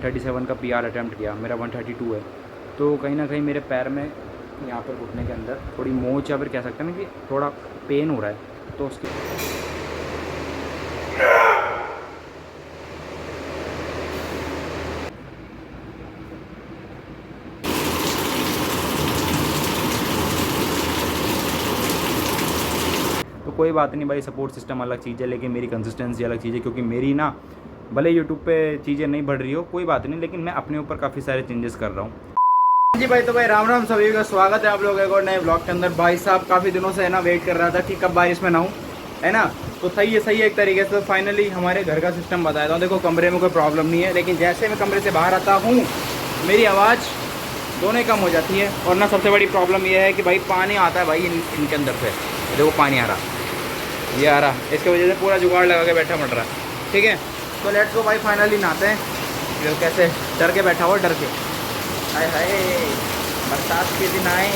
137 का PR attempt किया, मेरा 132 है। तो कहीं ना कहीं मेरे पैर में यहाँ पर घुटने के अंदर थोड़ी मोच या फिर कह सकते हैं ना कि थोड़ा पेन हो रहा है। तो उसके तो कोई बात नहीं भाई, सपोर्ट सिस्टम अलग चीज़ है लेकिन मेरी कंसिस्टेंसी अलग चीज़ है। क्योंकि मेरी ना भले यूट्यूब पे चीज़ें नहीं बढ़ रही हो कोई बात नहीं, लेकिन मैं अपने ऊपर काफ़ी सारे चेंजेस कर रहा हूँ। जी भाई, तो भाई राम राम सभी का स्वागत है आप लोगों एक और नए ब्लॉग के अंदर। भाई साहब काफ़ी दिनों से है ना वेट कर रहा था कि कब बारिश में नहाऊं, है ना। तो सही है एक तरीके से। फाइनली हमारे घर का सिस्टम बताया था। देखो कमरे में कोई प्रॉब्लम नहीं है, लेकिन जैसे मैं कमरे से बाहर आता हूँ मेरी आवाज़ दोनों कम हो जाती है। और ना सबसे बड़ी प्रॉब्लम ये है कि भाई पानी आता है भाई इनके अंदर से। देखो पानी आ रहा, ये आ रहा, इसकी वजह से पूरा जुगाड़ लगा के बैठा मट रहा। ठीक है, तो लेट्स गो भाई, फाइनली नहाते हैं। जो कैसे डर के बैठा हुआ, डर के। हाय हाय, बरसात के दिन आए।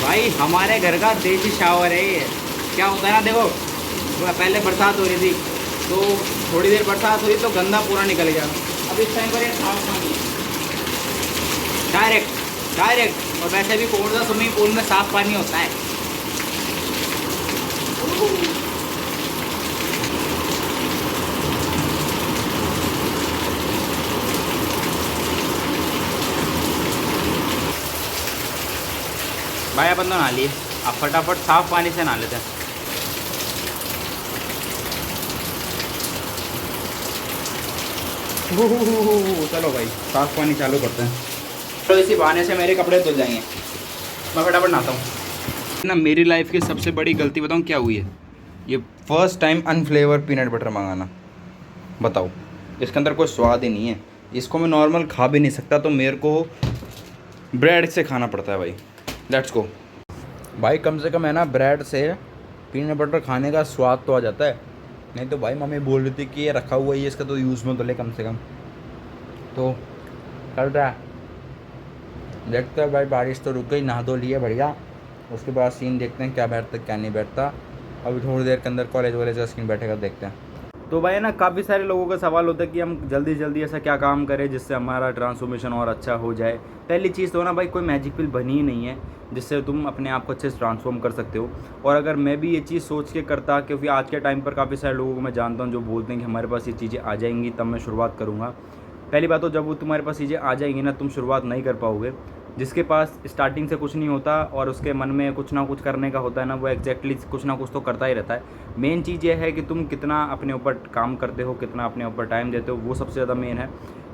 भाई हमारे घर का देसी शावर है ये। क्या होता है ना, देखो पहले बरसात हो रही थी तो थोड़ी देर बरसात हुई तो गंदा पूरा निकल गया। अब इस टाइम पर ये साफ पानी डायरेक्ट। और वैसे भी कौन सा स्विमिंग पूल में साफ पानी होता है। भाई अपन तो नहा लिए, अब फटाफट साफ पानी से नहा लेते हैं। चलो भाई साफ पानी चालू करते हैं। तो इसी बहाने से मेरे कपड़े धुल जाएंगे। मैं फटाफट नहाता हूँ ना। मेरी लाइफ की सबसे बड़ी गलती बताऊँ क्या हुई है? ये first time unflavoured peanut butter मंगाना। बताओ, इसके अंदर कोई स्वाद ही नहीं है। इसको मैं नॉर्मल खा भी नहीं सकता, तो मेरे को ब्रेड से खाना पड़ता है भाई। लेट्स गो भाई, कम से कम है ना ब्रेड से पीनट बटर खाने का स्वाद तो आ जाता है। नहीं तो भाई मम्मी बोल रही थी कि ये रखा हुआ है, ये इसका तो यूज़ में तो ले कम से कम। तो कर रहा है, देखते हैं भाई। बारिश तो रुक गई, नहा धो लिया बढ़िया। उसके बाद सीन देखते हैं क्या बैठता क्या नहीं बैठता। अभी थोड़ी देर के अंदर कॉलेज वॉलेज का सीन बैठेगा, देखते हैं। तो भाई ना काफ़ी सारे लोगों का सवाल होता है कि हम जल्दी जल्दी ऐसा क्या काम करें जिससे हमारा ट्रांसफॉर्मेशन और अच्छा हो जाए। पहली चीज़ तो ना भाई, कोई मैजिक पिल बनी ही नहीं है जिससे तुम अपने आप को अच्छे से ट्रांसफॉर्म कर सकते हो। और अगर मैं भी ये चीज़ सोच के करता, क्योंकि आज के टाइम पर काफ़ी सारे लोगों को मैं जानता हूँ जो बोलते हैं कि हमारे पास ये चीज़ें आ जाएंगी तब मैं शुरुआत करूँगा। पहली बात तो जब वो तुम्हारे पास चीज़ें आ जाएंगी ना, तुम शुरुआत नहीं कर पाओगे। जिसके पास स्टार्टिंग से कुछ नहीं होता और उसके मन में कुछ ना कुछ करने का होता है ना, वो एग्जैक्टली कुछ ना कुछ तो करता ही रहता है। मेन चीज़ ये है कि तुम कितना अपने ऊपर काम करते हो, कितना अपने ऊपर टाइम देते हो, वो सबसे ज़्यादा मेन है।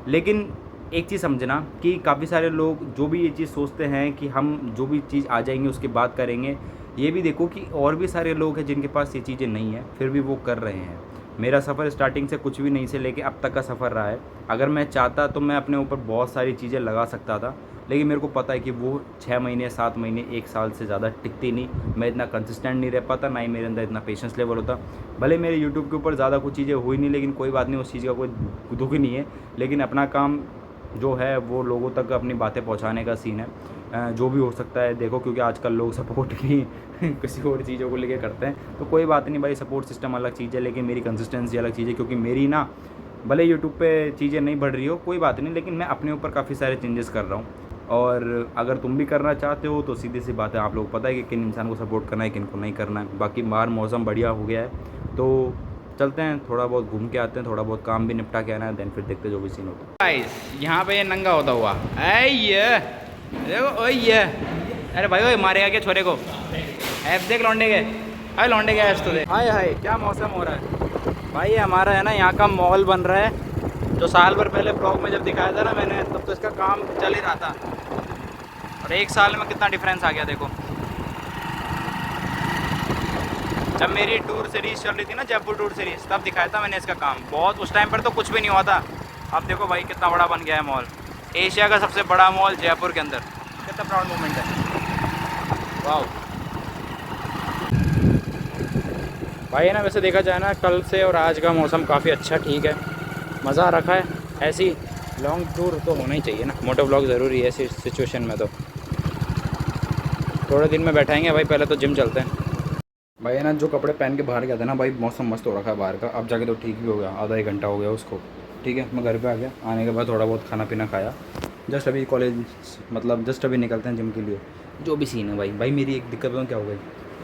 लेकिन एक चीज़ समझना कि काफ़ी सारे लोग जो भी ये चीज़ सोचते हैं कि हम जो भी चीज़ आ जाएंगे उसके बाद करेंगे, ये भी देखो कि और भी सारे लोग हैं जिनके पास ये चीज़ें नहीं है फिर भी वो कर रहे हैं। मेरा सफ़र स्टार्टिंग से कुछ भी नहीं से लेके अब तक का सफ़र रहा है। अगर मैं चाहता तो मैं अपने ऊपर बहुत सारी चीज़ें लगा सकता था, लेकिन मेरे को पता है कि वो 6 महीने 7 महीने 1 साल से ज़्यादा टिकती नहीं। मैं इतना कंसिस्टेंट नहीं रह पाता, ना ही मेरे अंदर इतना पेशेंस लेवल होता। भले मेरे यूट्यूब के ऊपर ज़्यादा कुछ चीज़ें हुई नहीं, लेकिन कोई बात नहीं, उस चीज़ का कोई दुख नहीं है। लेकिन अपना काम जो है वो लोगों तक अपनी बातें पहुंचाने का सीन है। जो भी हो सकता है देखो, क्योंकि आजकल लोग सपोर्ट भी किसी और चीज़ों को लेके करते हैं। तो कोई बात नहीं भाई, सपोर्ट सिस्टम अलग चीज़ है लेकिन मेरी कंसिस्टेंसी अलग चीज़ है। क्योंकि मेरी ना भले यूट्यूब पे चीज़ें नहीं बढ़ रही हो कोई बात नहीं, लेकिन मैं अपने ऊपर काफ़ी सारे चेंजेस कर रहा हूँ। और अगर तुम भी करना चाहते हो तो सीधी सी बात है, आप लोगों को पता है कि किन इंसान को सपोर्ट करना है किन को नहीं करना है। बाकी बाहर मौसम बढ़िया हो गया है तो चलते हैं, थोड़ा बहुत घूम के आते हैं, थोड़ा बहुत काम भी निपटा के आना है, देन फिर देखते जो भी सीन होता है। गाइस यहाँ पे ये नंगा होता हुआ देखो, ये अरे भाई ओए मारेगा क्या छोरे को? ऐप देख लौंडे के, अरे लौंडे के ऐप तो देख। हाय हाय क्या मौसम हो रहा है भाई। ये हमारा है ना यहाँ का मॉल बन रहा है। जो साल भर पहले ब्लॉग में जब दिखाया था ना मैंने, तब तो इसका काम चल ही रहा था और 1 साल में कितना डिफरेंस आ गया देखो। जब मेरी टूर सीरीज़ चल रही थी ना, जयपुर टूर सीरीज़, तब दिखाया था मैंने इसका काम। बहुत उस टाइम पर तो कुछ भी नहीं हुआ था। अब देखो भाई कितना बड़ा बन गया है मॉल। एशिया का सबसे बड़ा मॉल जयपुर के अंदर, कितना प्राउड मोमेंट है। वाह भाई है ना, वैसे देखा जाए ना कल से और आज का मौसम काफ़ी अच्छा ठीक है, मज़ा आ रखा है। ऐसी लॉन्ग टूर तो होना ही चाहिए ना, मोटो ब्लॉग ज़रूरी है ऐसी सिचुएशन में। तो थोड़े दिन में बैठाएंगे भाई, पहले तो जिम चलते हैं। भाई है ना, जो कपड़े पहन के बाहर गया था ना भाई, मौसम मस्त हो रखा है बाहर का, अब जाके तो ठीक भी हो गया, आधा एक घंटा हो गया उसको। ठीक है, मैं घर पे आ गया, आने के बाद थोड़ा बहुत खाना पीना खाया, जस्ट अभी कॉलेज मतलब जस्ट अभी निकलते हैं जिम के लिए। जो भी सीन है भाई, मेरी एक दिक्कत बताऊँ क्या हो गई,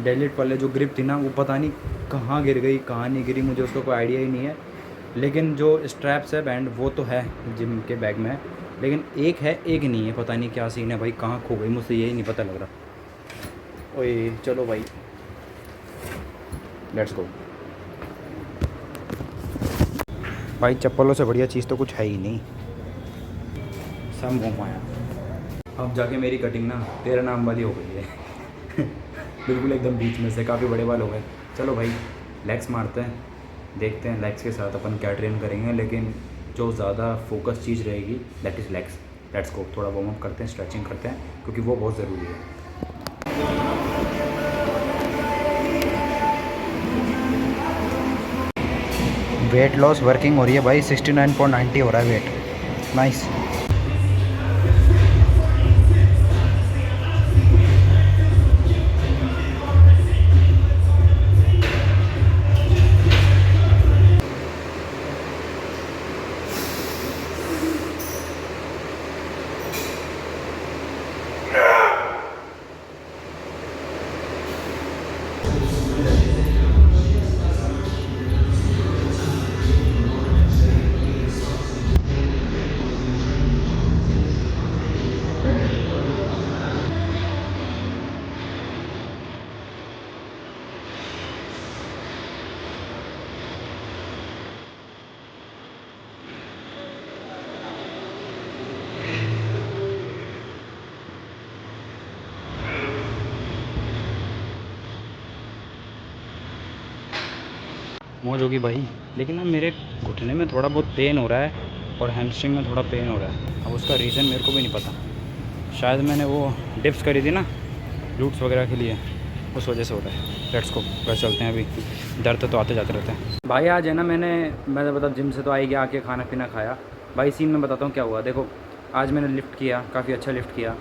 डेलीट वाले जो ग्रिप थी ना, वो पता नहीं कहाँ गिर गई कहाँ नहीं गिरी, मुझे उसका कोई आइडिया ही नहीं है। लेकिन जो स्ट्रैप्स है बैंड वो तो है जिम के बैग में, लेकिन एक है एक नहीं है, पता नहीं क्या सीन है भाई, कहाँ खो गई मुझसे यही नहीं पता लग रहा। ओए चलो भाई, लेट्स गो। भाई चप्पलों से बढ़िया चीज़ तो कुछ है ही नहीं, सब घूम आया। अब जाके मेरी कटिंग ना तेरा नाम वाली हो गई है बिल्कुल एकदम बीच में से, काफ़ी बड़े बाल हो गए। चलो भाई लेग्स मारते हैं, देखते हैं लेग्स के साथ अपन क्या ट्रेन करेंगे, लेकिन जो ज़्यादा फोकस चीज़ रहेगी that is legs. Let's go, थोड़ा वार्म अप करते हैं, स्ट्रेचिंग करते हैं, क्योंकि वो बहुत ज़रूरी है। वेट लॉस वर्किंग हो रही है भाई, 69.90 हो रहा है वेट, नाइस। मौज होगी भाई, लेकिन ना मेरे घुटने में थोड़ा बहुत पेन हो रहा है और हैमस्ट्रिंग में थोड़ा पेन हो रहा है। अब उसका रीज़न मेरे को भी नहीं पता, शायद मैंने वो डिप्स करी थी ना ग्लूट्स वगैरह के लिए, उस वजह से हो रहा है। लेट्स को घर चलते हैं, अभी दर्द तो आते जाते रहते हैं। भाई आज है ना, मैं मतलब जिम से तो आई गया, आके खाना पीना खाया। भाई सीन में बताता हूँ क्या हुआ। देखो आज मैंने लिफ्ट किया, काफ़ी अच्छा लिफ्ट किया।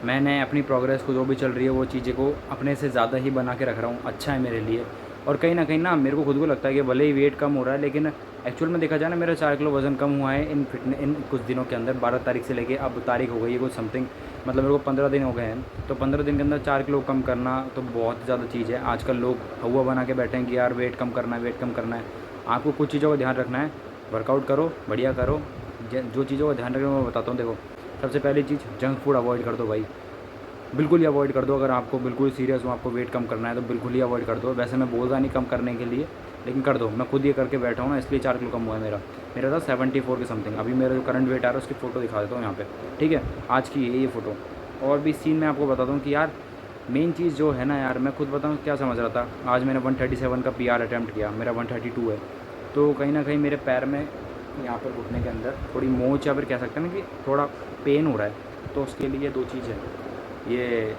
मैंने अपनी प्रोग्रेस को जो भी चल रही है वो चीज़ें को अपने से ज़्यादा ही बना के रख रहा हूँ, अच्छा है मेरे लिए। और कहीं ना मेरे को खुद को लगता है कि भले ही वेट कम हो रहा है, लेकिन एक्चुअल में देखा जाए ना मेरा 4 किलो वज़न कम हुआ है इन कुछ दिनों के अंदर। 12 तारीख से लेके अब तारीख हो गई है कुछ समथिंग, मतलब मेरे को 15 दिन हो गए हैं। तो 15 दिन के अंदर 4 किलो कम करना तो बहुत ज़्यादा चीज़ है। आजकल लोग हवा बना के बैठे हैं कि यार वेट कम करना है, वेट कम करना है। आपको कुछ चीज़ों का ध्यान रखना है, वर्कआउट करो, बढ़िया करो। जो चीज़ों का ध्यान रखना मैं बताता हूँ। देखो सबसे पहली चीज़, जंक फूड अवॉइड कर दो भाई, बिल्कुल ही अवॉइड कर दो। अगर आपको बिल्कुल सीरियस हो, आपको वेट कम करना है तो बिल्कुल ही अवॉइड कर दो। वैसे मैं बोल रहा नहीं कम करने के लिए, लेकिन कर दो। मैं खुद ये करके बैठा हूँ ना, इसलिए 4 किलो कम हुआ है मेरा था 74 के समथिंग। अभी मेरा जो करंट वेट आ रहा है उसकी फ़ोटो दिखा देता हूँ यहाँ पे, ठीक है। आज की ये फ़ोटो। और भी सीन मैं आपको बताता हूँ कि यार मेन चीज़ जो है ना यार, मैं खुद बताऊँ क्या समझ रहा था। आज मैंने 137 का PR अटैम्प्ट किया, मेरा 132 है। तो कहीं ना कहीं मेरे पैर में यहाँ पर घुटने के अंदर थोड़ी मोच, या फिर कह सकते हैं ना कि थोड़ा पेन हो रहा है। तो उसके लिए 2 चीज़ है, ये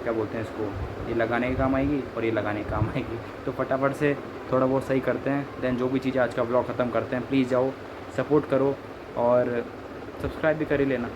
क्या बोलते हैं इसको, ये लगाने के काम आएगी और ये लगाने के काम आएगी। तो फटाफट से थोड़ा बहुत सही करते हैं, देन जो भी चीज़ें आज का ब्लॉग ख़त्म करते हैं। प्लीज़ जाओ सपोर्ट करो और सब्सक्राइब भी कर ही लेना।